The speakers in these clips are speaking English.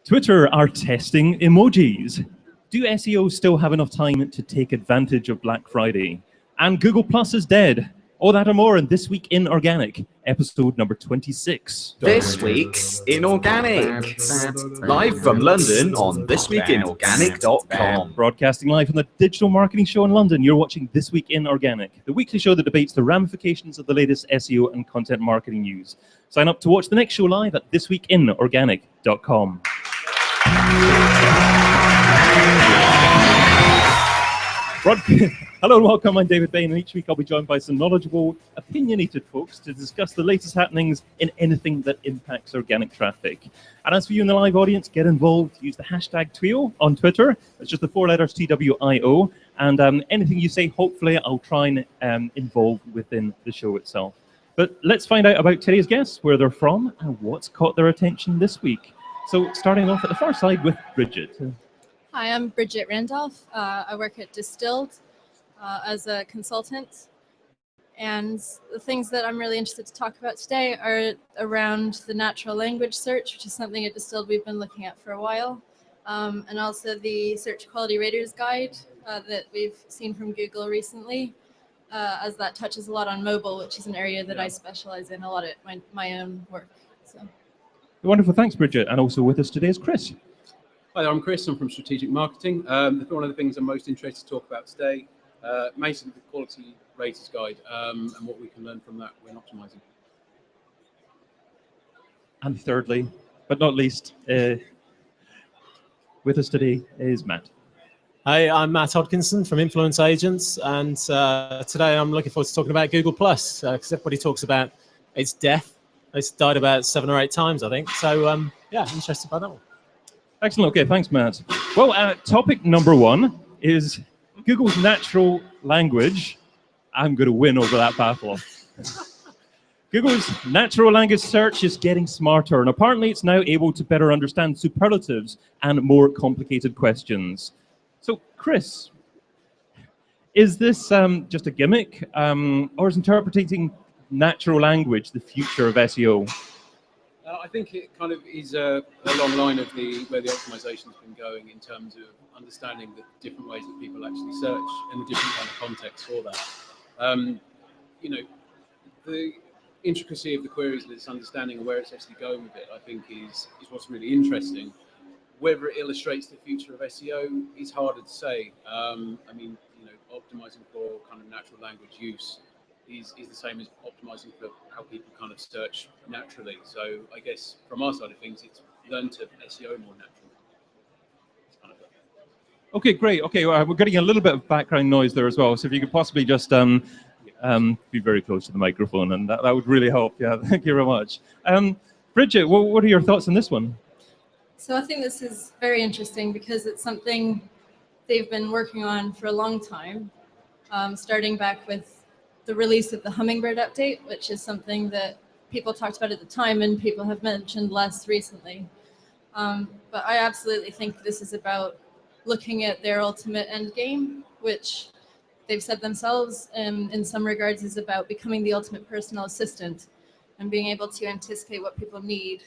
Twitter are testing emojis. Do SEOs still have enough time to take advantage of Black Friday? And Google Plus is dead. All that and more in This Week in Organic, episode number 26. This Week's in Organic. Live from London on thisweekinorganic.com. Broadcasting live from the Digital Marketing Show in London, you're watching This Week in Organic, the weekly show that debates the ramifications of the latest SEO and content marketing news. Sign up to watch the next show live at thisweekinorganic.com. Hello and welcome, I'm David Bain, and each week I'll be joined by some knowledgeable, opinionated folks to discuss the latest happenings in anything that impacts organic traffic. And as for you in the live audience, get involved, use the hashtag TWIO on Twitter. It's just the 4 letters TWIO, and anything you say, hopefully I'll try and involve within the show itself. But let's find out about today's guests, where they're from, and what's caught their attention this week. So starting off at the far side with Bridget. Hi, I'm Bridget Randolph. I work at Distilled as a consultant. And the things that I'm really interested to talk about today are around the natural language search, which is something at Distilled we've been looking at for a while. And also the Search Quality Raters Guide that we've seen from Google recently, as that touches a lot on mobile, which is an area that I specialize in a lot at my own work. So. Wonderful, thanks Bridget. And also with us today is Chris. Hi there, I'm Chris, I'm from Strategic Marketing. One of the things I'm most interested to talk about today, basically the Quality Raters Guide and what we can learn from that when optimizing. And thirdly, but not least, with us today is Matt. Hi, I'm Matt Hodkinson from Influence Agents, and today I'm looking forward to talking about Google Plus, because everybody talks about its death. It's died about 7 or 8 times, I think. So, yeah, interested by that one. Excellent. Okay, thanks, Matt. Well, topic number 1 is Google's natural language. I'm going to win over that battle. Google's natural language search is getting smarter, and apparently it's now able to better understand superlatives and more complicated questions. So, Chris, is this just a gimmick, or is interpreting natural language the future of SEO? I think it kind of is a long line of where the optimization's been going in terms of understanding the different ways that people actually search and the different kind of context for that. You know, the intricacy of the queries and its understanding of where it's actually going with it, I think is what's really interesting. Whether it illustrates the future of SEO is harder to say. I mean, you know, optimizing for kind of natural language use is the same as optimizing for how people kind of search naturally. So I guess from our side of things, it's learned to SEO more naturally. Kind of okay, great. Okay, we're getting a little bit of background noise there as well. So if you could possibly just be very close to the microphone, and that would really help. Yeah, thank you very much. Bridget, what are your thoughts on this one? So I think this is very interesting because it's something they've been working on for a long time, starting back with the release of the Hummingbird update, which is something that people talked about at the time and people have mentioned less recently. But I absolutely think this is about looking at their ultimate end game, which they've said themselves in some regards is about becoming the ultimate personal assistant and being able to anticipate what people need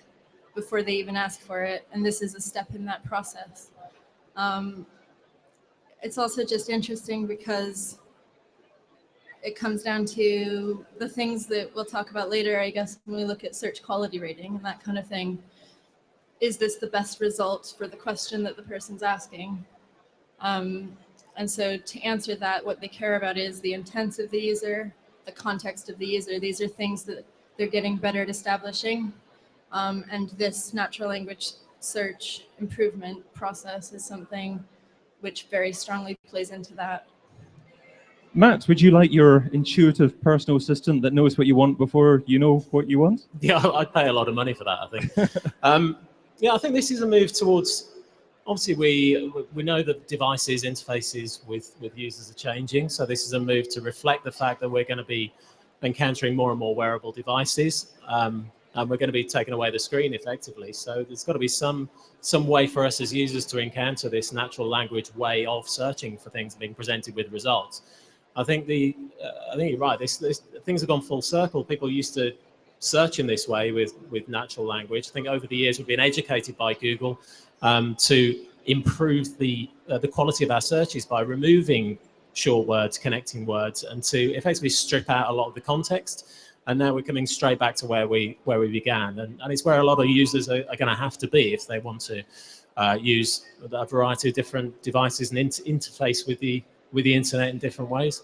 before they even ask for it. And this is a step in that process. It's also just interesting because it comes down to the things that we'll talk about later, I guess, when we look at search quality rating and that kind of thing. Is this the best result for the question that the person's asking? And so to answer that, what they care about is the intent of the user, the context of the user. These are things that they're getting better at establishing. And this natural language search improvement process is something which very strongly plays into that. Matt, would you like your intuitive personal assistant that knows what you want before you know what you want? Yeah, I'd pay a lot of money for that, I think. Yeah, I think this is a move towards, obviously we know that devices, interfaces with users are changing. So this is a move to reflect the fact that we're going to be encountering more and more wearable devices. And we're going to be taking away the screen effectively. So there's got to be some way for us as users to encounter this natural language way of searching for things being presented with results. I think you're right. Things have gone full circle. People used to search in this way with natural language. I think over the years we've been educated by Google to improve the quality of our searches by removing short words, connecting words, and to effectively strip out a lot of the context. And now we're coming straight back to where we began, and it's where a lot of users are going to have to be if they want to use a variety of different devices and interface with the internet in different ways.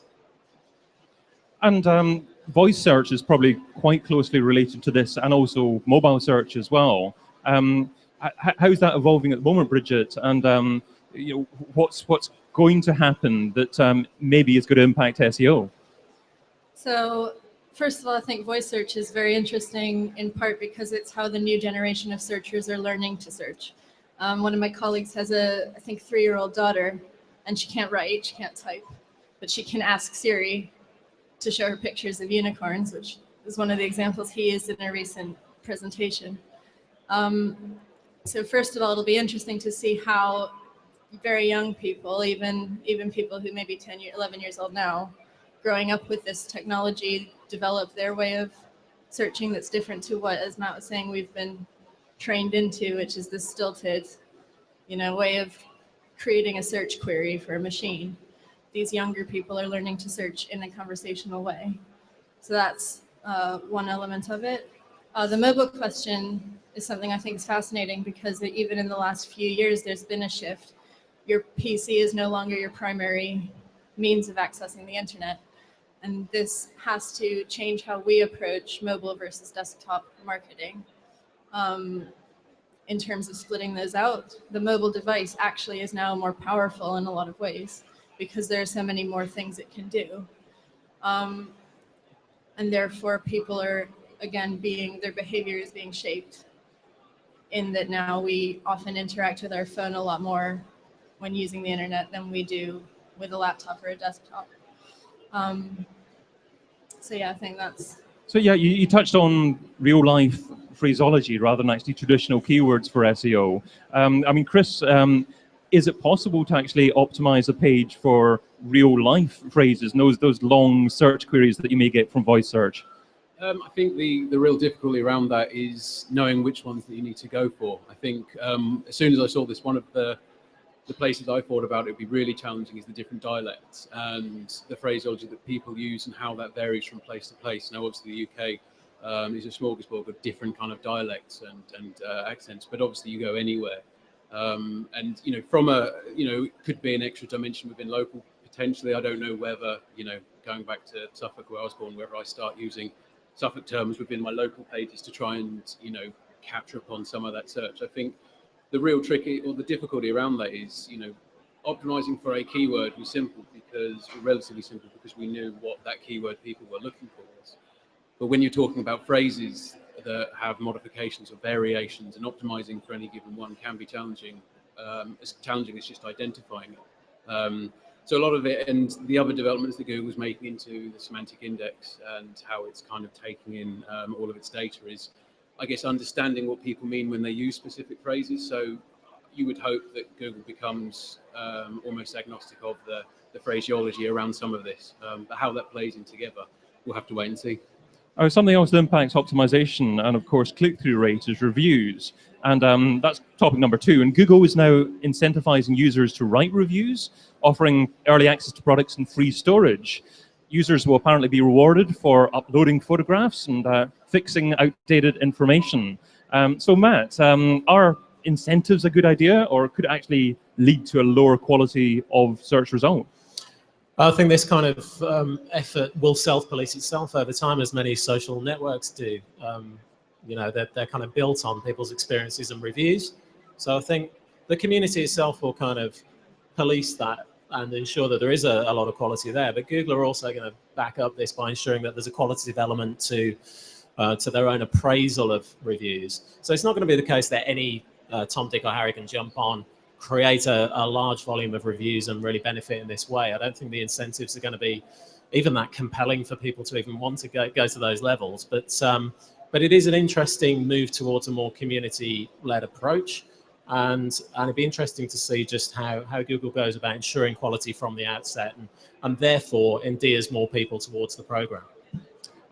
And voice search is probably quite closely related to this, and also mobile search as well. How's that evolving at the moment, Bridget? And you know, what's going to happen that maybe is going to impact SEO? So first of all, I think voice search is very interesting in part because it's how the new generation of searchers are learning to search. One of my colleagues has I think 3-year-old daughter, and she can't write, she can't type, but she can ask Siri to show her pictures of unicorns, which is one of the examples he used in a recent presentation. So first of all, it'll be interesting to see how very young people, even people who may be 11 years old now, growing up with this technology, develop their way of searching that's different to what, as Matt was saying, we've been trained into, which is this stilted, way of creating a search query for a machine. These younger people are learning to search in a conversational way. So that's one element of it. The mobile question is something I think is fascinating because even in the last few years, there's been a shift. Your PC is no longer your primary means of accessing the internet. And this has to change how we approach mobile versus desktop marketing. In terms of splitting those out, the mobile device actually is now more powerful in a lot of ways because there are so many more things it can do. And therefore people are, again, their behavior is being shaped in that now we often interact with our phone a lot more when using the internet than we do with a laptop or a desktop. So yeah, I think that's... So yeah, you touched on real life phraseology rather than actually traditional keywords for SEO. I mean, Chris, is it possible to actually optimize a page for real life phrases, and those long search queries that you may get from voice search? I think the real difficulty around that is knowing which ones that you need to go for. I think as soon as I saw this, one of the places I thought about it would be really challenging is the different dialects and the phraseology that people use and how that varies from place to place. Now, obviously, the UK is a smorgasbord of different kind of dialects and accents, but obviously you go anywhere. And, from it could be an extra dimension within local, potentially. I don't know whether, going back to Suffolk where I was born, whether I start using Suffolk terms within my local pages to try and, capture upon some of that search. I think the real tricky or the difficulty around that is, optimizing for a keyword was relatively simple because we knew what that keyword people were looking for was. But when you're talking about phrases that have modifications or variations, and optimizing for any given one can be challenging. As challenging as just identifying it. So a lot of it, and the other developments that Google's making into the semantic index and how it's kind of taking in all of its data is, I guess, understanding what people mean when they use specific phrases. So you would hope that Google becomes almost agnostic of the phraseology around some of this. But how that plays in together, we'll have to wait and see. Something else that impacts optimization and, of course, click-through rate is reviews. And that's topic number 2. And Google is now incentivizing users to write reviews, offering early access to products and free storage. Users will apparently be rewarded for uploading photographs and fixing outdated information. So Matt, are incentives a good idea, or could it actually lead to a lower quality of search result? I think this kind of effort will self-police itself over time, as many social networks do. They're kind of built on people's experiences and reviews. So I think the community itself will kind of police that and ensure that there is a lot of quality there. But Google are also going to back up this by ensuring that there's a qualitative element to their own appraisal of reviews. So it's not going to be the case that any Tom, Dick or Harry can jump on, create a large volume of reviews and really benefit in this way. I don't think the incentives are going to be even that compelling for people to even want to go to those levels. But it is an interesting move towards a more community-led approach. And it'd be interesting to see just how Google goes about ensuring quality from the outset and therefore endears more people towards the program.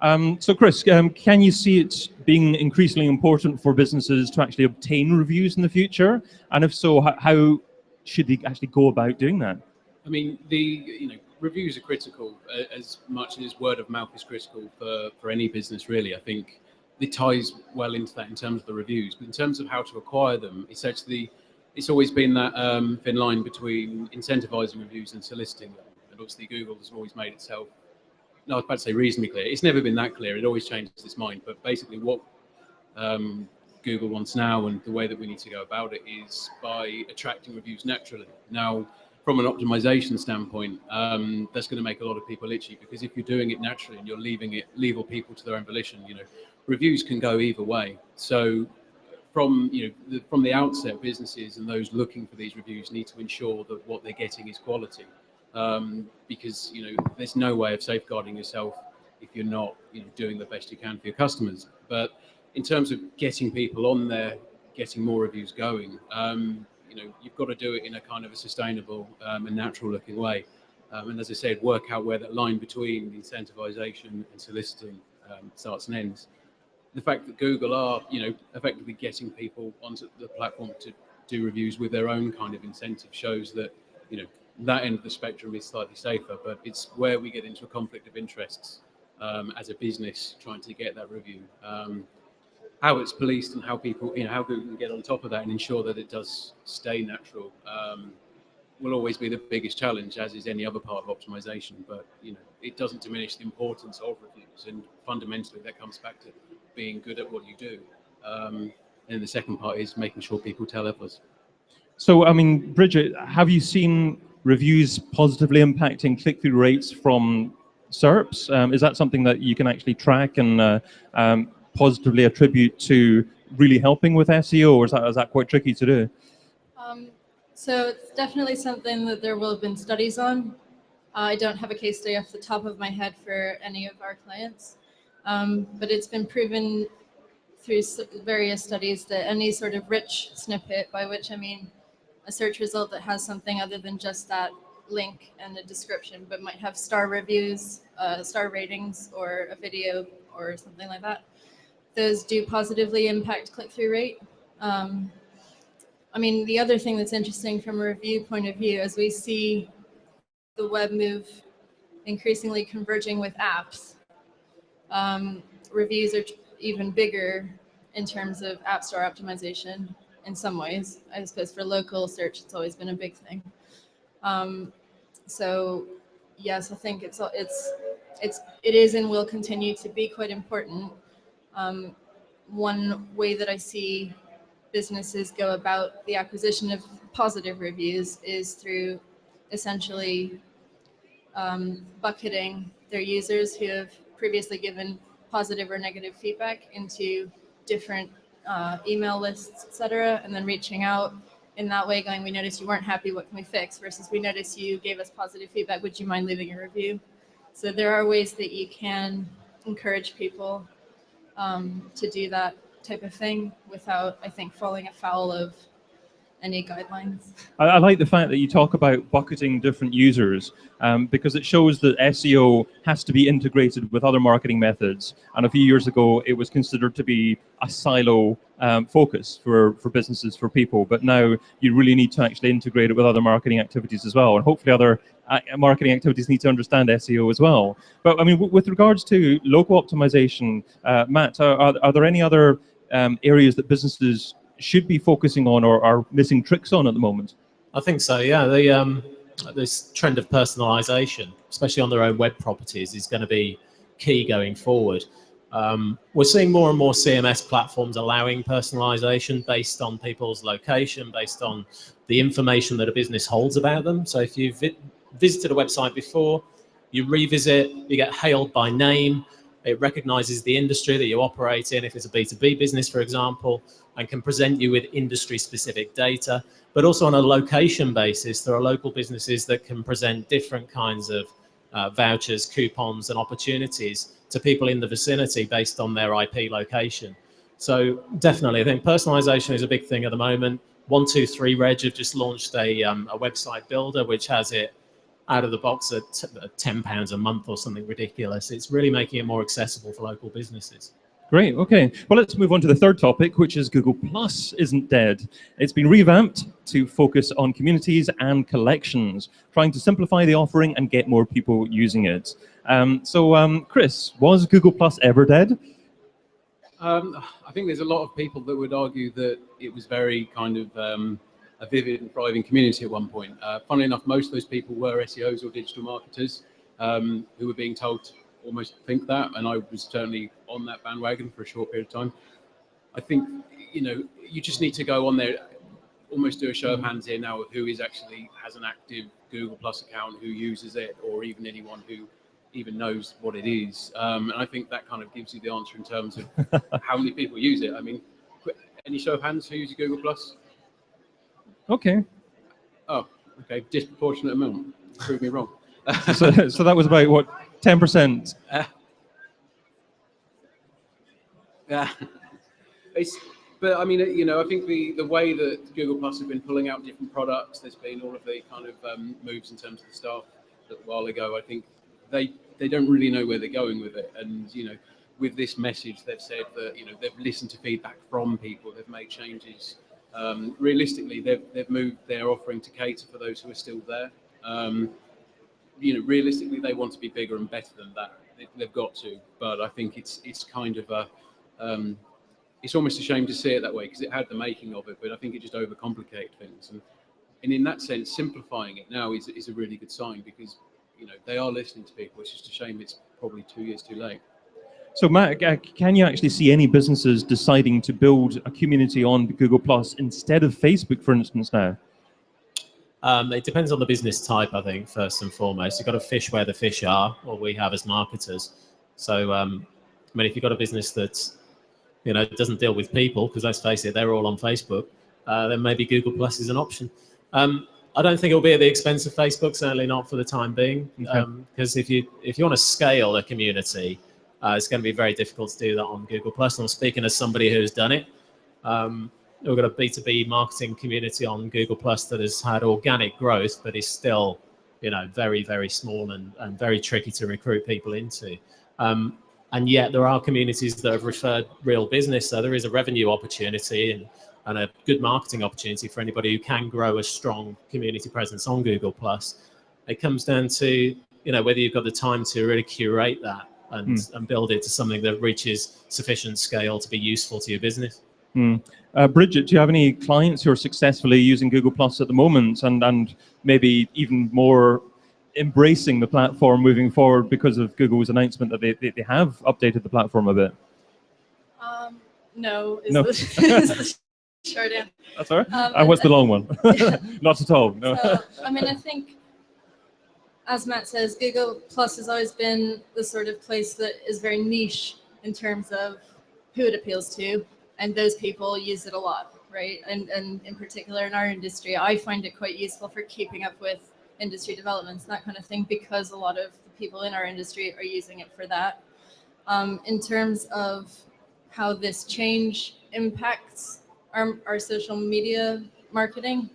So Chris, can you see it being increasingly important for businesses to actually obtain reviews in the future? And if so, how should they actually go about doing that? I mean, reviews are critical as much as word of mouth is critical for any business, really. I think it ties well into that in terms of the reviews, but in terms of how to acquire them, it's always been that thin line between incentivizing reviews and soliciting them. And obviously Google has always made itself, no, I was about to say reasonably clear. It's never been that clear. It always changes its mind. But basically what Google wants now, and the way that we need to go about it, is by attracting reviews naturally. Now, from an optimization standpoint, that's going to make a lot of people itchy, because if you're doing it naturally and you're leaving people to their own volition, reviews can go either way. So from the outset, businesses and those looking for these reviews need to ensure that what they're getting is quality, because there's no way of safeguarding yourself if you're not doing the best you can for your customers. But in terms of getting people on there, getting more reviews going, you've got to do it in a kind of a sustainable and natural looking way. And as I said, work out where that line between incentivization and soliciting starts and ends. The fact that Google are, effectively getting people onto the platform to do reviews with their own kind of incentive shows that, that end of the spectrum is slightly safer, but it's where we get into a conflict of interests as a business trying to get that review. How it's policed and how people, how Google can get on top of that and ensure that it does stay natural will always be the biggest challenge, as is any other part of optimization. But, it doesn't diminish the importance of reviews. And fundamentally, that comes back to being good at what you do. And the second part is making sure people tell others. So, I mean, Bridget, have you seen reviews positively impacting click-through rates from SERPs? Is that something that you can actually track and positively attribute to really helping with SEO, or is that quite tricky to do? So it's definitely something that there will have been studies on. I don't have a case study off the top of my head for any of our clients, but it's been proven through various studies that any sort of rich snippet, by which I mean a search result that has something other than just that link and a description, but might have star reviews, star ratings, or a video or something like that, those do positively impact click-through rate. I mean, the other thing that's interesting from a review point of view, as we see the web move increasingly converging with apps, reviews are even bigger in terms of App Store optimization in some ways. I suppose for local search, it's always been a big thing. So yes, I think it is and will continue to be quite important. One way that I see businesses go about the acquisition of positive reviews is through essentially bucketing their users who have previously given positive or negative feedback into different email lists, etc., and then reaching out in that way, going, we noticed you weren't happy, what can we fix? Versus, we noticed you gave us positive feedback, would you mind leaving a review? So there are ways that you can encourage people to do that type of thing without, I think, falling afoul of any guidelines. I like the fact that you talk about bucketing different users because it shows that SEO has to be integrated with other marketing methods. And a few years ago, it was considered to be a silo focus for businesses, for people. But now you really need to actually integrate it with other marketing activities as well. And hopefully other marketing activities need to understand SEO as well. But I mean, with regards to local optimization, Matt, are there any other areas that businesses should be focusing on or are missing tricks on at the moment? I think so, yeah. This trend of personalization, especially on their own web properties, is going to be key going forward. We're seeing more and more CMS platforms allowing personalization based on people's location, based on the information that a business holds about them. So if you've visited a website before, you revisit, you get hailed by name, it recognizes the industry that you operate in, if it's a B2B business, for example, and can present you with industry-specific data. But also on a location basis, there are local businesses that can present different kinds of vouchers, coupons, and opportunities to people in the vicinity based on their IP location. So definitely, I think personalization is a big thing at the moment. 123 Reg have just launched a website builder, which has it out of the box at £10 a month or something ridiculous. It's really making it more accessible for local businesses. Great, okay. Well, let's move on to the third topic, which is Google Plus isn't dead. It's been revamped to focus on communities and collections, trying to simplify the offering and get more people using it. Chris, was Google Plus ever dead? I think there's a lot of people that would argue that it was very kind of a vivid and thriving community at one point. Funnily enough, most of those people were SEOs or digital marketers who were being told to almost think that, and I was certainly on that bandwagon for a short period of time. I think, you know, you just need to go on there, almost do a show of hands here now, who is actually has an active Google Plus account, who uses it, or even anyone who even knows what it is. And I think that kind of gives you the answer in terms of how many people use it. I mean, any show of hands who uses Google Plus? Okay. Oh, okay, disproportionate amount. Prove me wrong. so that was about, what, 10%? Yeah. But I mean, you know, I think the way that Google Plus have been pulling out different products, there's been all of the kind of moves in terms of the staff a little while ago. I think they don't really know where they're going with it. And, you know, with this message, they've said that, you know, they've listened to feedback from people, they've made changes. Realistically, they've moved their offering to cater for those who are still there. You know, realistically, they want to be bigger and better than that. They've got to, but I think it's kind of a it's almost a shame to see it that way, because it had the making of it, but I think it just overcomplicated things. And in that sense, simplifying it now is a really good sign, because, you know, they are listening to people. It's just a shame it's probably 2 years too late. So Matt, can you actually see any businesses deciding to build a community on Google Plus instead of Facebook, for instance, now? It depends on the business type, I think, first and foremost. You've got to fish where the fish are, or we have as marketers. So, I mean, if you've got a business that's, you know, doesn't deal with people, because let's face it, they're all on Facebook, then maybe Google Plus is an option. I don't think it'll be at the expense of Facebook, certainly not for the time being, because if you want to scale a community, it's going to be very difficult to do that on Google Plus. And I'm speaking as somebody who's done it. We've got a B2B marketing community on Google Plus that has had organic growth, but is still, you know, very, very small and very tricky to recruit people into. And yet there are communities that have referred real business. So there is a revenue opportunity and a good marketing opportunity for anybody who can grow a strong community presence on Google Plus. It comes down to, you know, whether you've got the time to really curate that and build it to something that reaches sufficient scale to be useful to your business. Bridget, do you have any clients who are successfully using Google Plus at the moment and maybe even more embracing the platform moving forward because of Google's announcement that they have updated the platform a bit? No, No. is the short answer. That's all right. What's the long one? Not at all. No. So, I mean, I think, as Matt says, Google Plus has always been the sort of place that is very niche in terms of who it appeals to, and those people use it a lot, right? And in particular in our industry, I find it quite useful for keeping up with industry developments, that kind of thing, because a lot of the people in our industry are using it for that. In terms of how this change impacts our social media marketing,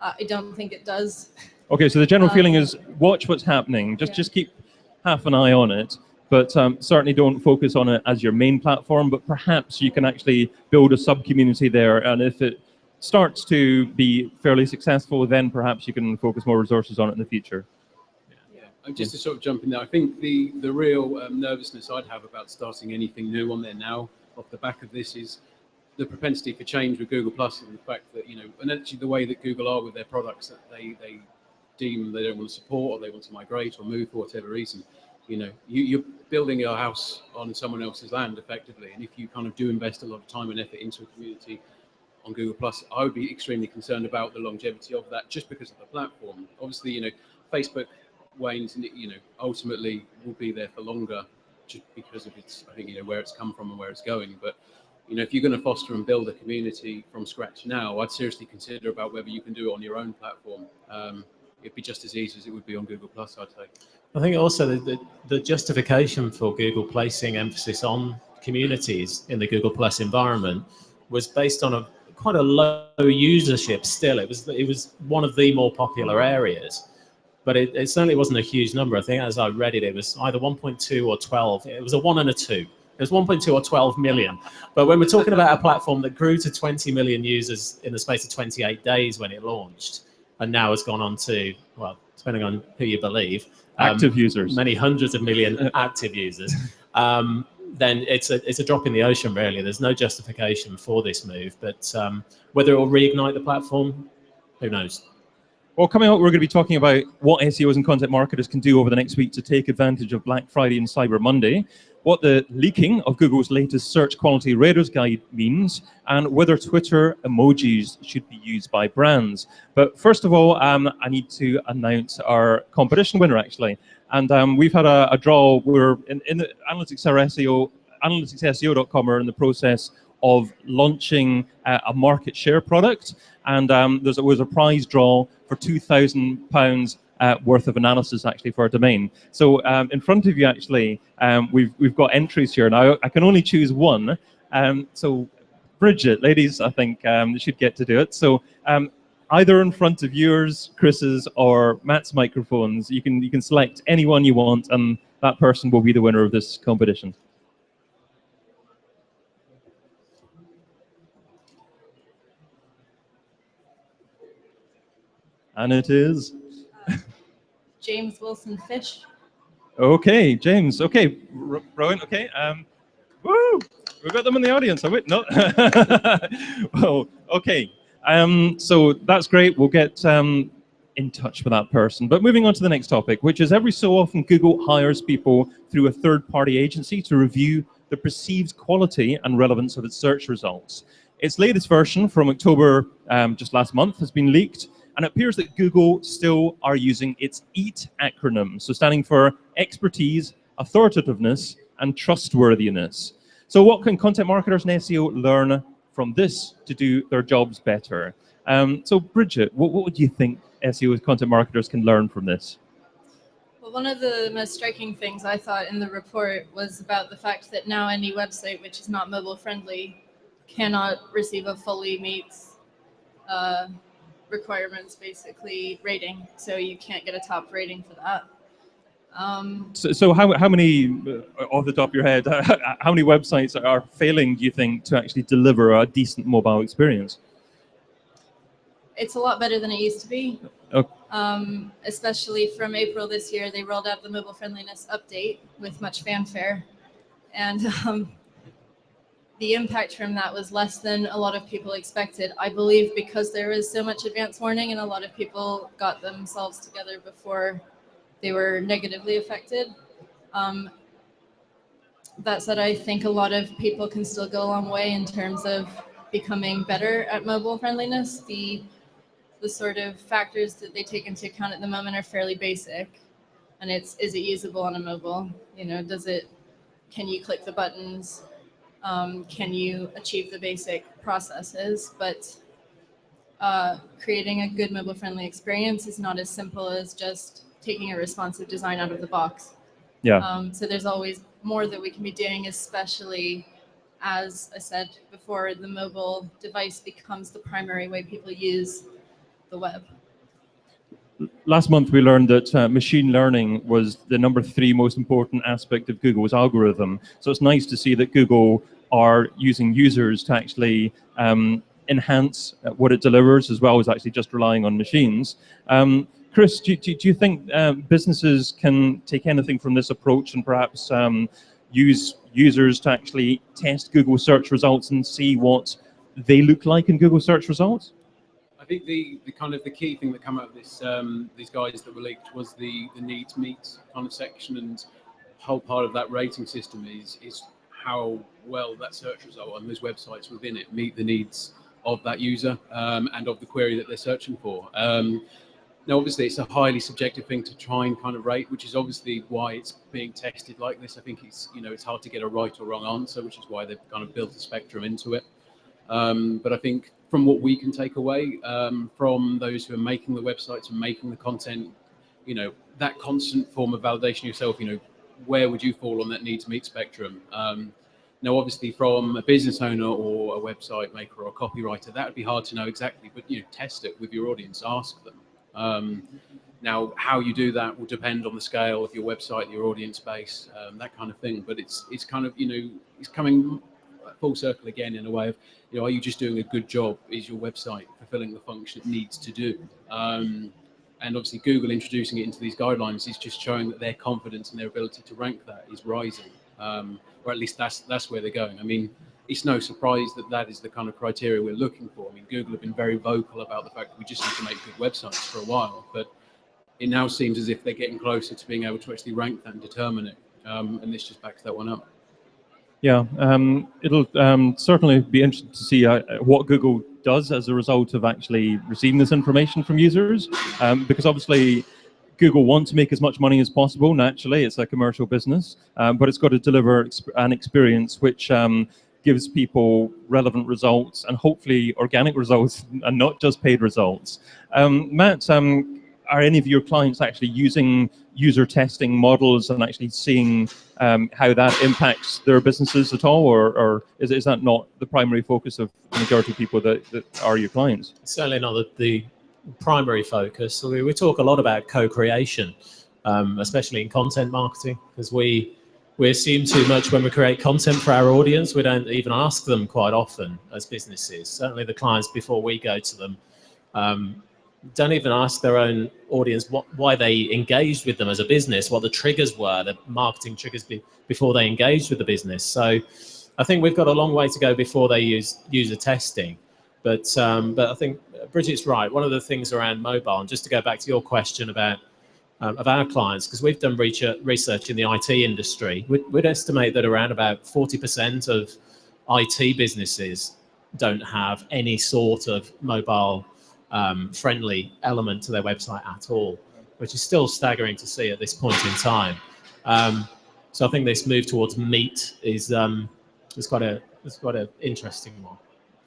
I don't think it does. Okay, so the general feeling is watch what's happening. Just keep half an eye on it, but certainly don't focus on it as your main platform. But perhaps you can actually build a sub-community there, and if it starts to be fairly successful, then perhaps you can focus more resources on it in the future. Yeah, just to sort of jump in there, I think the real nervousness I'd have about starting anything new on there now, off the back of this, is the propensity for change with Google Plus, and the fact that, you know, and actually the way that Google are with their products, that they deem they don't want to support, or they want to migrate or move for whatever reason. You know, you're building your house on someone else's land effectively, and if you kind of do invest a lot of time and effort into a community on Google Plus, I would be extremely concerned about the longevity of that, just because of the platform. Obviously, you know, Facebook wanes, and you know, ultimately will be there for longer, just because of its, I think, you know, where it's come from and where it's going. But you know, if you're going to foster and build a community from scratch now, I'd seriously consider about whether you can do it on your own platform. It'd be just as easy as it would be on Google Plus, I'd say. I think also the justification for Google placing emphasis on communities in the Google Plus environment was based on quite a low usership still. It was one of the more popular areas. but it certainly wasn't a huge number. I think as I read it, it was either 1.2 or 12. It was a 1 and a 2. It was 1.2 or 12 million. But when we're talking about a platform that grew to 20 million users in the space of 28 days when it launched, and now has gone on to, well, depending on who you believe, active users, many hundreds of million active users, then it's a drop in the ocean, really. There's no justification for this move, but whether it will reignite the platform, who knows? Well, coming up, we're going to be talking about what SEOs and content marketers can do over the next week to take advantage of Black Friday and Cyber Monday, what the leaking of Google's latest search quality raters guide means, and whether Twitter emojis should be used by brands. But first of all, I need to announce our competition winner, actually. And we've had a draw. We're in the Analytics SEO, AnalyticsSEO.com are in the process of launching a market share product, and there was a prize draw for £2,000 worth of analysis actually for our domain. So in front of you actually, we've got entries here. Now I can only choose one. So Bridget, ladies, I think should get to do it. So either in front of yours, Chris's, or Matt's microphones, you can select anyone you want, and that person will be the winner of this competition. And it is James Wilson Fish. Okay, James. Okay, Rowan. Okay. Woo! We've got them in the audience. Have we? No. Well, okay. So that's great. We'll get in touch with that person. But moving on to the next topic, which is every so often Google hires people through a third-party agency to review the perceived quality and relevance of its search results. Its latest version from October just last month has been leaked, and it appears that Google still are using its EAT acronym, so standing for expertise, authoritativeness, and trustworthiness. So what can content marketers and SEO learn from this to do their jobs better? So Bridget, what would you think SEO and content marketers can learn from this? Well, one of the most striking things I thought in the report was about the fact that now any website which is not mobile friendly cannot receive a fully meets requirements, basically rating. So you can't get a top rating for that. So how many, off the top of your head, how many websites are failing, do you think, to actually deliver a decent mobile experience? It's a lot better than it used to be. Okay. Especially from April this year, they rolled out the mobile friendliness update with much fanfare. And the impact from that was less than a lot of people expected. I believe because there was so much advance warning and a lot of people got themselves together before they were negatively affected. That said, I think a lot of people can still go a long way in terms of becoming better at mobile friendliness. The sort of factors that they take into account at the moment are fairly basic. And is it usable on a mobile? You know, can you click the buttons? Can you achieve the basic processes? But creating a good mobile-friendly experience is not as simple as just taking a responsive design out of the box. Yeah. So there's always more that we can be doing, especially, as I said before, the mobile device becomes the primary way people use the web. Last month, we learned that machine learning was the #3 most important aspect of Google's algorithm. So it's nice to see that Google are using users to actually enhance what it delivers, as well as actually just relying on machines. Chris, do you think businesses can take anything from this approach and perhaps use users to actually test Google search results and see what they look like in Google search results? I think the key thing that came out of this these guides that were leaked was the needs meet kind of section, and whole part of that rating system is how well that search result and those websites within it meet the needs of that user and of the query that they're searching for. Now, obviously, it's a highly subjective thing to try and kind of rate, which is obviously why it's being tested like this. I think it's hard to get a right or wrong answer, which is why they've kind of built a spectrum into it. But I think from what we can take away from those who are making the websites and making the content, that constant form of validation yourself, where would you fall on that needs meet spectrum? Now, obviously, from a business owner or a website maker or a copywriter, that would be hard to know exactly, but test it with your audience, ask them. Now, how you do that will depend on the scale of your website, your audience base, that kind of thing. But it's kind of, it's coming full circle again in a way of, are you just doing a good job? Is your website fulfilling the function it needs to do? And obviously Google introducing it into these guidelines is just showing that their confidence and their ability to rank that is rising, or at least that's where they're going. I mean, it's no surprise that is the kind of criteria we're looking for. I mean, Google have been very vocal about the fact that we just need to make good websites for a while, but it now seems as if they're getting closer to being able to actually rank that and determine it, and this just backs that one up. Yeah, it'll certainly be interesting to see what Google does as a result of actually receiving this information from users, because obviously Google wants to make as much money as possible. Naturally, it's a commercial business, but it's got to deliver an experience which gives people relevant results and hopefully organic results and not just paid results. Matt, are any of your clients actually using user testing models and actually seeing how that impacts their businesses at all, or is that not the primary focus of the majority of people that are your clients? Certainly not the primary focus. So we talk a lot about co-creation, especially in content marketing, because we assume too much when we create content for our audience. We don't even ask them quite often as businesses. Certainly the clients, before we go to them, don't even ask their own audience why they engaged with them as a business, what the triggers were, the marketing triggers before they engaged with the business. So I think we've got a long way to go before they use user testing. But I think Bridget's right. One of the things around mobile, and just to go back to your question about of our clients, because we've done research in the IT industry, we'd estimate that around about 40% of IT businesses don't have any sort of mobile friendly element to their website at all, which is still staggering to see at this point in time. So I think this move towards meat is quite an interesting one.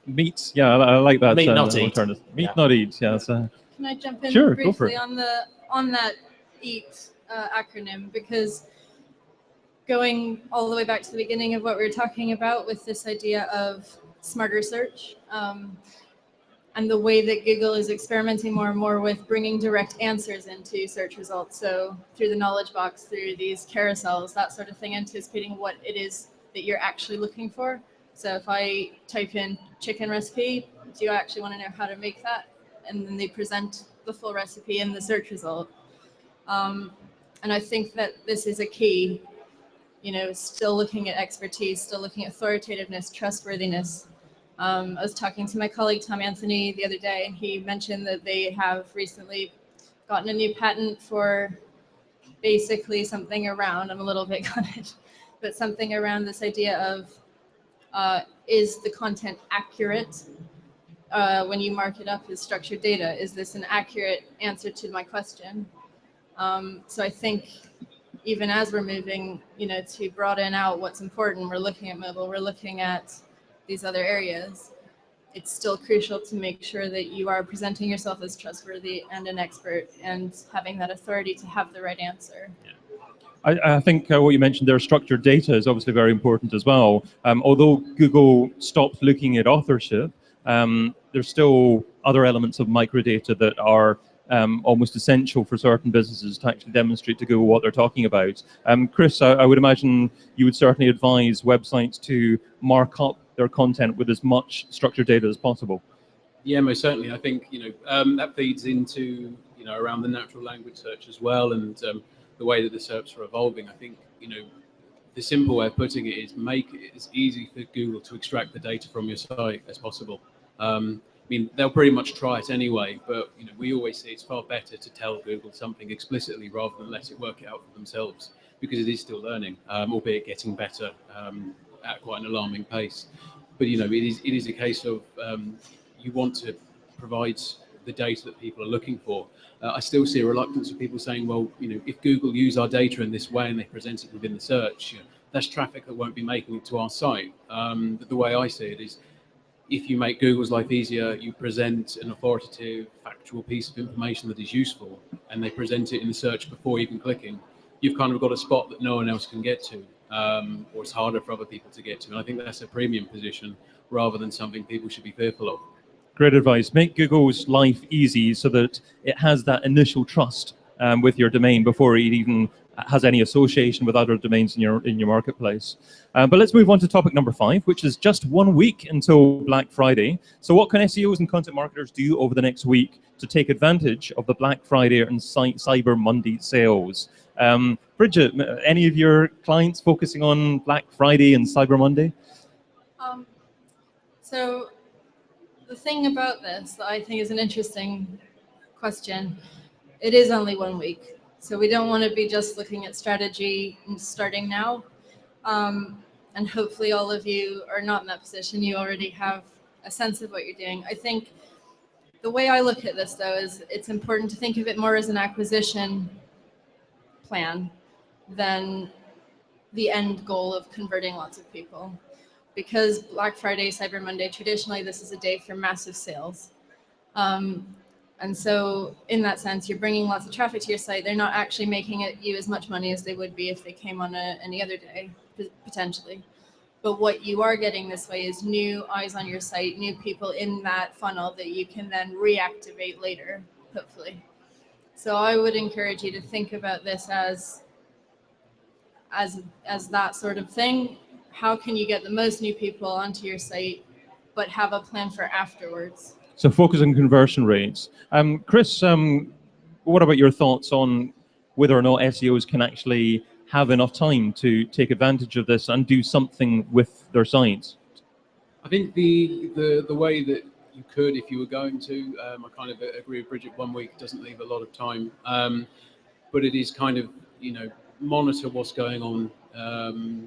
Meat, yeah, I like that. Meat not eat. Meat not eat. Yeah. Can I jump in Sure, briefly on that EAT acronym, because going all the way back to the beginning of what we were talking about with this idea of smarter search, and the way that Google is experimenting more and more with bringing direct answers into search results. So through the knowledge box, through these carousels, that sort of thing, anticipating what it is that you're actually looking for. So if I type in chicken recipe, do you actually want to know how to make that? And then they present the full recipe in the search result. And I think that this is a key, still looking at expertise, still looking at authoritativeness, trustworthiness. I was talking to my colleague Tom Anthony the other day, and he mentioned that they have recently gotten a new patent for basically something around, I'm a little big on it, but something around this idea of is the content accurate when you mark it up as structured data? Is this an accurate answer to my question? So I think even as we're moving, to broaden out what's important, we're looking at mobile, we're looking at these other areas. It's still crucial to make sure that you are presenting yourself as trustworthy and an expert and having that authority to have the right answer. I think what you mentioned there, structured data, is obviously very important as well. Although Google stopped looking at authorship, there's still other elements of microdata that are almost essential for certain businesses to actually demonstrate to Google what they're talking about. Chris, I would imagine you would certainly advise websites to mark up their content with as much structured data as possible. Yeah, most certainly. I think that feeds into around the natural language search as well, and the way that the SERPs are evolving. I think the simple way of putting it is make it as easy for Google to extract the data from your site as possible. I mean, they'll pretty much try it anyway, but we always say it's far better to tell Google something explicitly rather than let it work it out for themselves, because it is still learning, albeit getting better at quite an alarming pace. But it is a case of you want to provide the data that people are looking for. I still see a reluctance of people saying, well, if Google use our data in this way and they present it within the search, that's traffic that won't be making it to our site. But the way I see it is, if you make Google's life easier, you present an authoritative, factual piece of information that is useful, and they present it in the search before even clicking, you've kind of got a spot that no one else can get to, or it's harder for other people to get to. And I think that's a premium position rather than something people should be fearful of. Great advice. Make Google's life easy so that it has that initial trust with your domain before it even has any association with other domains in your marketplace. But let's move on to topic number 5, which is just 1 week until Black Friday. So what can SEOs and content marketers do over the next week to take advantage of the Black Friday and Cyber Monday sales? Bridget, any of your clients focusing on Black Friday and Cyber Monday? So the thing about this that I think is an interesting question, it is only 1 week. So we don't want to be just looking at strategy and starting now. And hopefully all of you are not in that position. You already have a sense of what you're doing. I think the way I look at this, though, is it's important to think of it more as an acquisition plan than the end goal of converting lots of people. Because Black Friday, Cyber Monday, traditionally this is a day for massive sales. And so in that sense, you're bringing lots of traffic to your site. They're not actually making you as much money as they would be if they came on any other day, potentially. But what you are getting this way is new eyes on your site, new people in that funnel that you can then reactivate later, hopefully. So I would encourage you to think about this as that sort of thing. How can you get the most new people onto your site, but have a plan for afterwards? So focus on conversion rates. Chris, what about your thoughts on whether or not SEOs can actually have enough time to take advantage of this and do something with their sites? I think the way that you could, if you were going to, I kind of agree with Bridget, 1 week doesn't leave a lot of time, but it is kind of, monitor what's going on,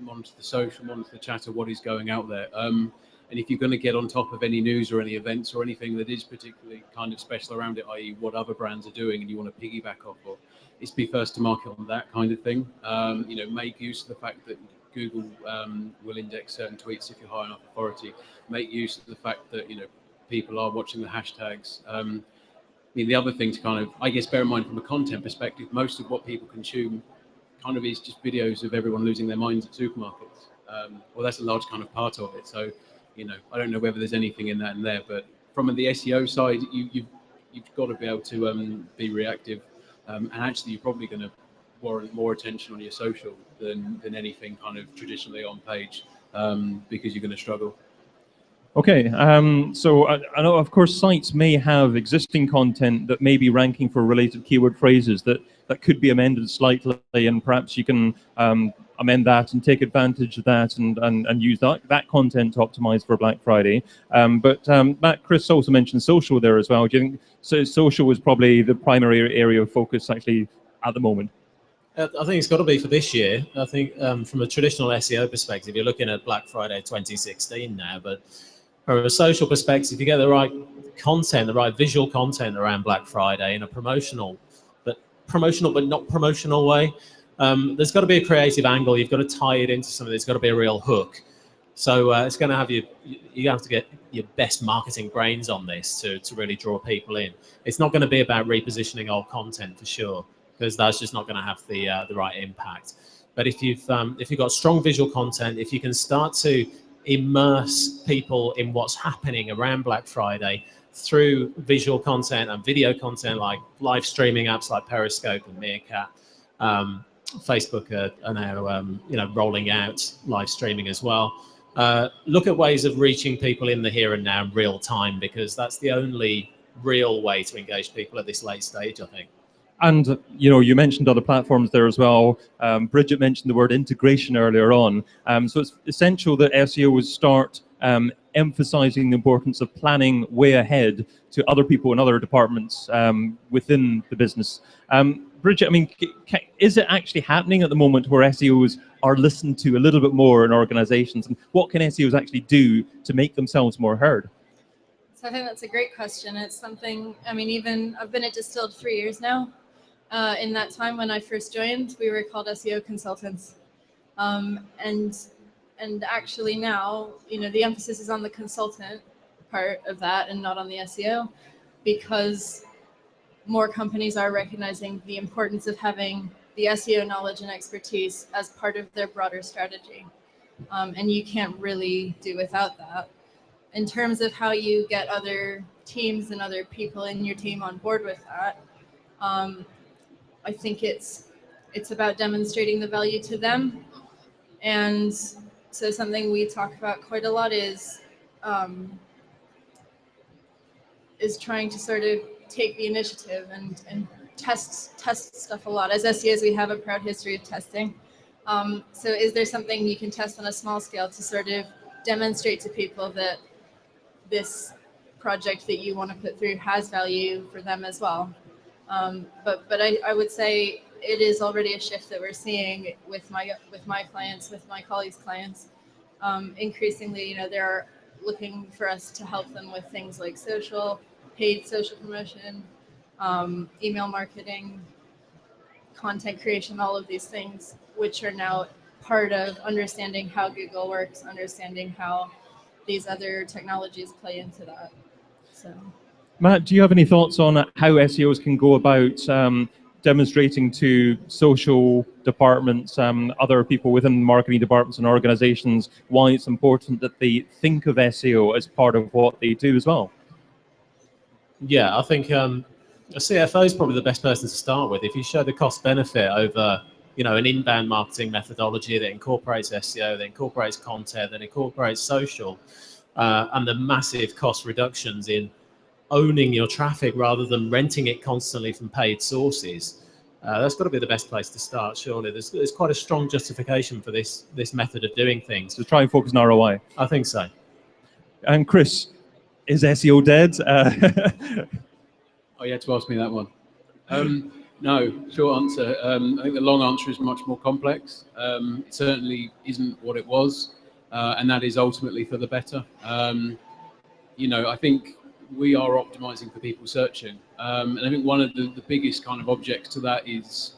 monitor the social, monitor the chatter, what is going out there. And if you're going to get on top of any news or any events or anything that is particularly kind of special around it, i.e. what other brands are doing and you want to piggyback off of, it's be first to market on that kind of thing. Make use of the fact that Google will index certain tweets if you're high enough authority. Make use of the fact that, people are watching the hashtags. The other thing to kind of, I guess, bear in mind from a content perspective, most of what people consume kind of is just videos of everyone losing their minds at supermarkets. Well, that's a large kind of part of it. So, I don't know whether there's anything in that and there, but from the SEO side, you've got to be able to be reactive, and actually you're probably going to warrant more attention on your social than anything kind of traditionally on page, because you're going to struggle. Okay, so I know, of course, sites may have existing content that may be ranking for related keyword phrases that could be amended slightly, and perhaps you can amend that and take advantage of that and use that content to optimize for Black Friday. But Matt, Chris also mentioned social there as well. Do you think social is probably the primary area of focus actually at the moment? I think it's got to be for this year. I think from a traditional SEO perspective, you're looking at Black Friday 2016 now, but from a social perspective, if you get the right content, the right visual content around Black Friday in a promotional but not promotional way, there's got to be a creative angle. You've got to tie it into something. There's got to be a real hook. So it's going to have you have to get your best marketing brains on this to really draw people in. It's not going to be about repositioning old content for sure, because that's just not going to have the right impact. But if you've got strong visual content, if you can start to immerse people in what's happening around Black Friday through visual content and video content like live streaming apps like Periscope and Meerkat, Facebook are now rolling out live streaming as well. Look at ways of reaching people in the here and now in real time, because that's the only real way to engage people at this late stage, I think. And you mentioned other platforms there as well. Bridget mentioned the word integration earlier on. So it's essential that SEOs start emphasizing the importance of planning way ahead to other people in other departments within the business. Bridget, is it actually happening at the moment where SEOs are listened to a little bit more in organizations? And what can SEOs actually do to make themselves more heard? So I think that's a great question. It's something, even I've been at Distilled 3 years now. In that time when I first joined, we were called SEO consultants. And actually now, the emphasis is on the consultant part of that and not on the SEO, because more companies are recognizing the importance of having the SEO knowledge and expertise as part of their broader strategy. And you can't really do without that. In terms of how you get other teams and other people in your team on board with that, I think it's about demonstrating the value to them. And so something we talk about quite a lot is trying to sort of take the initiative and test stuff a lot. As SEOs, we have a proud history of testing. So is there something you can test on a small scale to sort of demonstrate to people that this project that you want to put through has value for them as well? But I would say it is already a shift that we're seeing with my clients, with my colleagues' clients. Increasingly, you know, they're looking for us to help them with things like paid social promotion, email marketing, content creation, all of these things, which are now part of understanding how Google works, understanding how these other technologies play into that. So, Matt, do you have any thoughts on how SEOs can go about demonstrating to social departments, other people within marketing departments and organizations, why it's important that they think of SEO as part of what they do as well? Yeah, I think a CFO is probably the best person to start with. If you show the cost benefit over, you know, an inbound marketing methodology that incorporates SEO, that incorporates content, that incorporates social, and the massive cost reductions in owning your traffic rather than renting it constantly from paid sources, that's got to be the best place to start, surely. There's quite a strong justification for this method of doing things. So try and focus on ROI. I think so. And Chris, is SEO dead? Oh, you had to ask me that one. No, short answer. I think the long answer is much more complex. It certainly isn't what it was, and that is ultimately for the better. You know, I think we are optimizing for people searching, and I think one of the biggest kind of objects to that is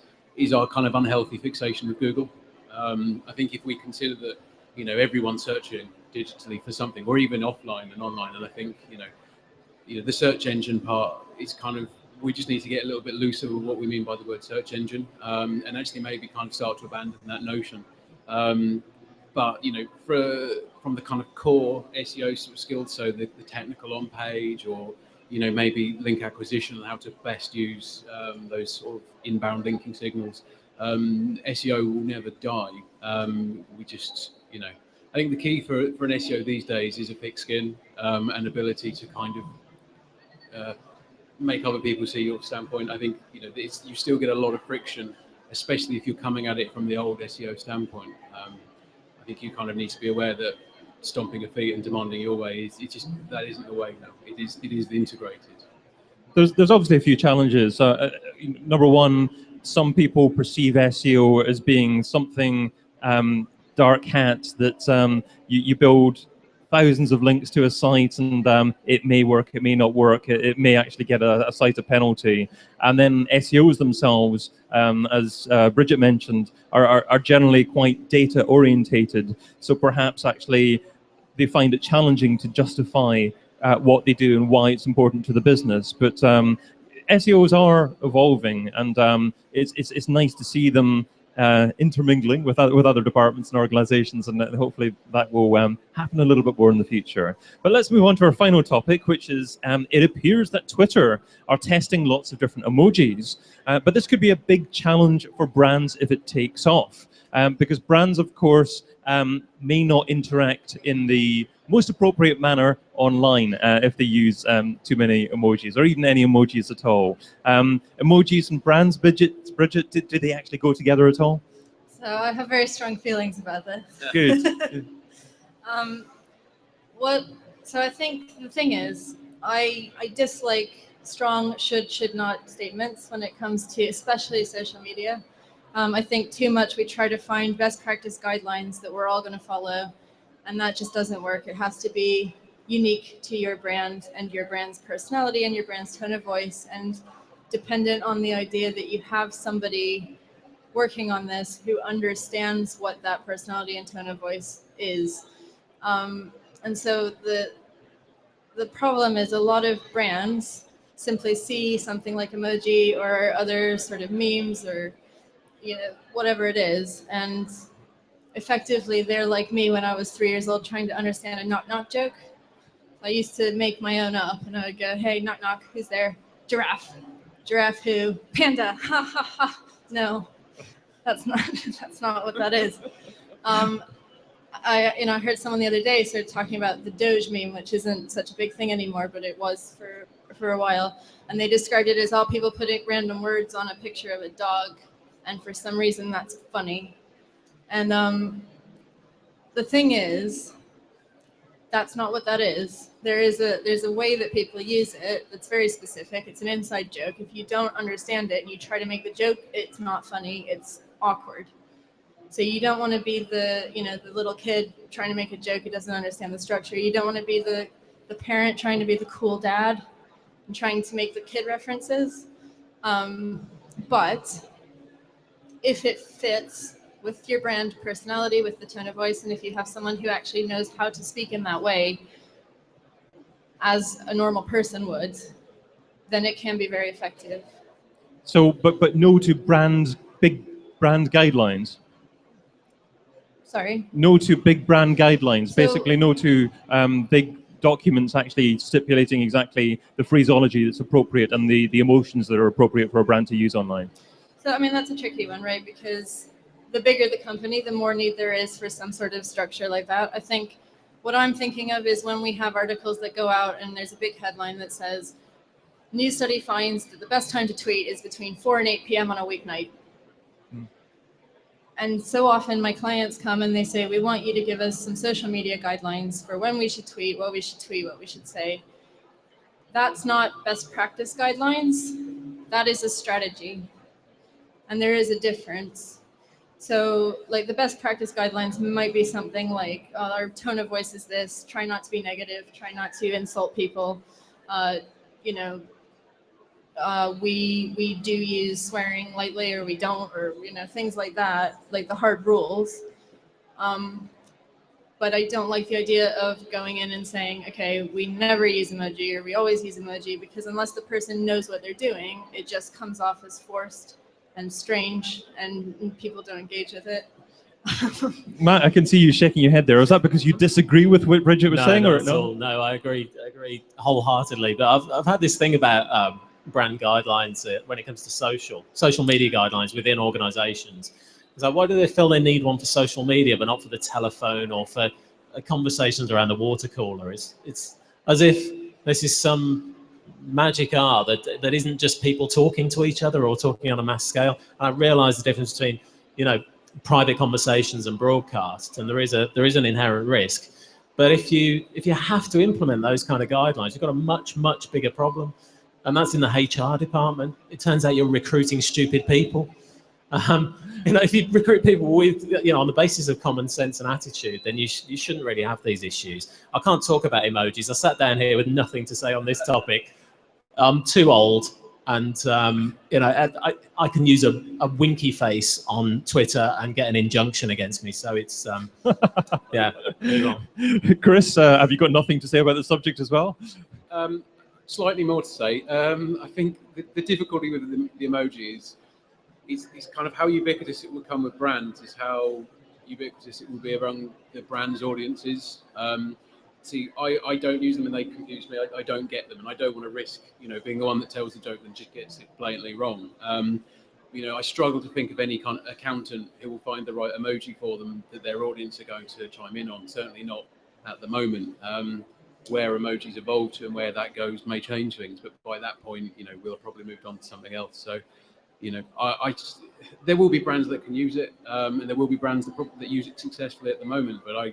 our kind of unhealthy fixation with Google. I think if we consider that, you know, everyone's searching digitally for something, or even offline and online, and I think, you know, the search engine part is kind of, we just need to get a little bit looser with what we mean by the word search engine, and actually maybe kind of start to abandon that notion. But, you know, from the kind of core SEO sort of skills, so the technical on page, or, you know, maybe link acquisition and how to best use those sort of inbound linking signals, SEO will never die. We just, you know, I think the key for an SEO these days is a thick skin and ability to kind of make other people see your standpoint. I think, you know, you still get a lot of friction, especially if you're coming at it from the old SEO standpoint. I think you kind of need to be aware that stomping a feet and demanding your way that isn't the way now. It is integrated. There's obviously a few challenges. Number one, some people perceive SEO as being something dark hat that you build thousands of links to a site, and it may work, it may not work, it may actually get a site a penalty. And then SEOs themselves, as Bridget mentioned, are generally quite data orientated. So perhaps actually they find it challenging to justify what they do and why it's important to the business. But SEOs are evolving, and it's nice to see them intermingling with other departments and organizations, and hopefully that will happen a little bit more in the future. But let's move on to our final topic, which is it appears that Twitter are testing lots of different emojis, but this could be a big challenge for brands if it takes off, because brands, of course, may not interact in the most appropriate manner online if they use too many emojis, or even any emojis at all. Emojis and brands, Bridget, do they actually go together at all? So I have very strong feelings about this. Good. So I think the thing is, I dislike strong should not statements when it comes to especially social media. I think too much we try to find best practice guidelines that we're all going to follow, and that just doesn't work. It has to be unique to your brand and your brand's personality and your brand's tone of voice, and dependent on the idea that you have somebody working on this who understands what that personality and tone of voice is. And so the problem is a lot of brands simply see something like emoji or other sort of memes or, you know, whatever it is, and effectively they're like me when I was 3 years old trying to understand a knock knock joke. I used to make my own up, and I would go, hey, knock knock, who's there? Giraffe. giraffe who, panda, ha ha ha. No, that's not what that is. I heard someone the other day started talking about the Doge meme, which isn't such a big thing anymore, but it was for a while. And they described it as all people putting random words on a picture of a dog, and for some reason that's funny. And the thing is, that's not what that is. There's a way that people use it that's very specific. It's an inside joke. If you don't understand it and you try to make the joke, it's not funny. It's awkward. So you don't want to be the little kid trying to make a joke who doesn't understand the structure. You don't want to be the parent trying to be the cool dad and trying to make the kid references. But if it fits with your brand personality, with the tone of voice, and if you have someone who actually knows how to speak in that way as a normal person would, then it can be very effective. So, but no to big brand guidelines. Sorry? No to big brand guidelines. So, basically, no to big documents actually stipulating exactly the phraseology that's appropriate and the emotions that are appropriate for a brand to use online. So, I mean, that's a tricky one, right? Because the bigger the company, the more need there is for some sort of structure like that. I think what I'm thinking of is when we have articles that go out and there's a big headline that says, new study finds that the best time to tweet is between 4 and 8 p.m. on a weeknight. And so often my clients come and they say, we want you to give us some social media guidelines for when we should tweet, what we should say. That's not best practice guidelines. That is a strategy. And there is a difference. So like the best practice guidelines might be something like, our tone of voice is this, try not to be negative, try not to insult people. We do use swearing lightly or we don't, or things like that, like the hard rules. But I don't like the idea of going in and saying, okay, we never use emoji or we always use emoji, because unless the person knows what they're doing, it just comes off as forced and strange and people don't engage with it. Matt, I can see you shaking your head there. Was that because you disagree with what Bridget was saying? Or no? No, I agree wholeheartedly. But I've had this thing about brand guidelines when it comes to social media guidelines within organizations. It's like, why do they feel they need one for social media but not for the telephone or for conversations around the water cooler? It's as if this is some magic art that isn't just people talking to each other or talking on a mass scale. And I realize the difference between private conversations and broadcasts, and there is an inherent risk. But if you have to implement those kind of guidelines, you've got a much bigger problem. And that's in the HR department. It turns out you're recruiting stupid people. If you recruit people with, on the basis of common sense and attitude, then you shouldn't really have these issues. I can't talk about emojis. I sat down here with nothing to say on this topic. I'm too old, and I can use a winky face on Twitter and get an injunction against me. So it's yeah. Move on. Chris, have you got nothing to say about the subject as well? Slightly more to say. I think the difficulty with the emoji is kind of how ubiquitous it will come with brands, is how ubiquitous it will be among the brand's audiences. See, I don't use them and they confuse me. I don't get them, and I don't want to risk, being the one that tells the joke and just gets it blatantly wrong. I struggle to think of any kind of accountant who will find the right emoji for them that their audience are going to chime in on. Certainly not at the moment. Where emojis evolve to and where that goes may change things, but by that point, we'll have probably moved on to something else. So, there will be brands that can use it, and there will be brands that use it successfully at the moment. But I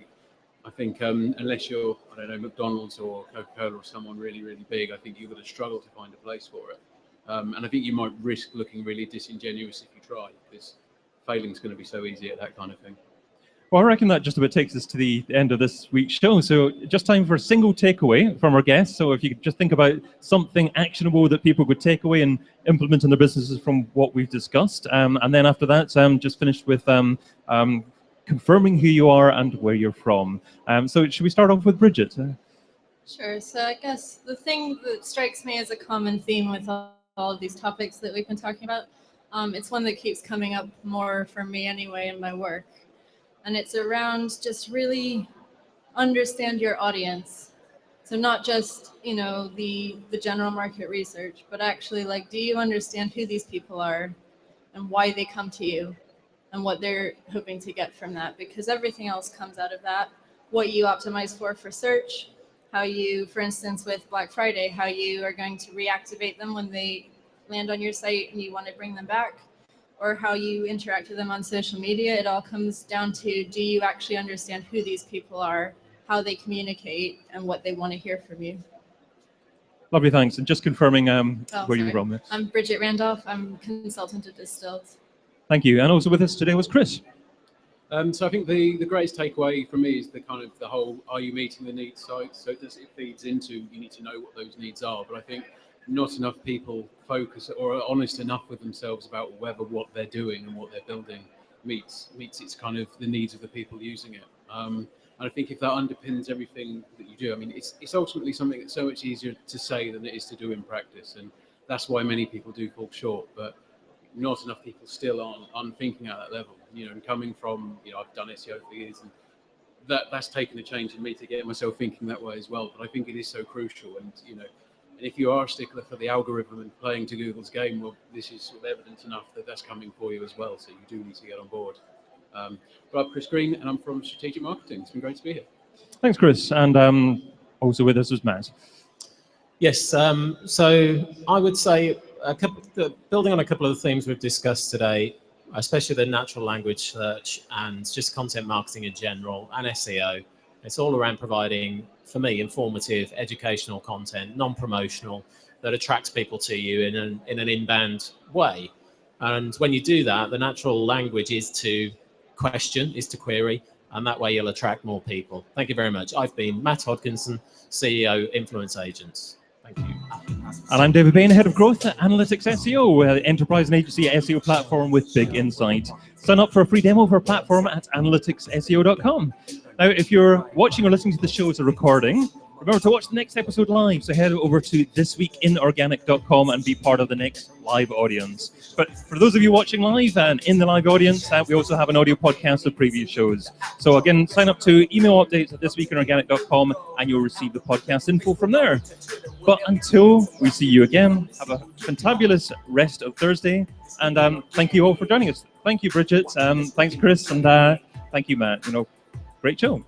think unless you're, McDonald's or Coca-Cola or someone really, really big, I think you're going to struggle to find a place for it. And I think you might risk looking really disingenuous if you try, because failing's going to be so easy at that kind of thing. Well, I reckon that just about takes us to the end of this week's show. So just time for a single takeaway from our guests. So if you could just think about something actionable that people could take away and implement in their businesses from what we've discussed. And then after that, just finish with confirming who you are and where you're from. So should we start off with Bridget? Sure. So I guess the thing that strikes me as a common theme with all of these topics that we've been talking about, it's one that keeps coming up more for me anyway in my work. And it's around just really understand your audience. So not just, you know, the general market research, but actually, like, do you understand who these people are and why they come to you and what they're hoping to get from that? Because everything else comes out of that. What you optimize for search, how you, for instance, with Black Friday, how you are going to reactivate them when they land on your site and you want to bring them back, or how you interact with them on social media. It all comes down to, do you actually understand who these people are, how they communicate, and what they want to hear from you? Lovely, thanks. And just confirming where you're from. I'm Bridget Randolph. I'm consultant at Distilled. Thank you. And also with us today was Chris. So I think the greatest takeaway from me is the kind of the whole, are you meeting the needs side? So it feeds into, you need to know what those needs are. But I think not enough people focus or are honest enough with themselves about whether what they're doing and what they're building meets its kind of the needs of the people using it. And I think if that underpins everything that you do, I mean, it's ultimately something that's so much easier to say than it is to do in practice. And that's why many people do fall short. But not enough people still aren't thinking at that level. You know, and coming from, you know, I've done SEO for years, and that's taken a change in me to get myself thinking that way as well. But I think it is so crucial, and you know, and if you are a stickler for the algorithm and playing to Google's game, well, this is sort of evidence enough that that's coming for you as well. So you do need to get on board. But I'm Chris Green, and I'm from Strategic Marketing. It's been great to be here. Thanks, Chris. And also with us was Matt. Yes, so I would say building on a couple of the themes we've discussed today, especially the natural language search and just content marketing in general and SEO. It's all around providing, for me, informative, educational content, non-promotional, that attracts people to you in an inbound way. And when you do that, the natural language is to question, is to query, and that way you'll attract more people. Thank you very much. I've been Matt Hodkinson, CEO, Influence Agents. Thank you. And I'm David Bain, Head of Growth at Analytics SEO, enterprise and agency SEO platform with big insight. Sign up for a free demo of our platform at analyticsseo.com. Now, if you're watching or listening to the show as a recording, remember to watch the next episode live. So head over to thisweekinorganic.com and be part of the next live audience. But for those of you watching live and in the live audience, we also have an audio podcast of previous shows. So again, sign up to email updates at thisweekinorganic.com and you'll receive the podcast info from there. But until we see you again, have a fantabulous rest of Thursday. And thank you all for joining us. Thank you, Bridget. Thanks, Chris. And thank you, Matt. You know, great show.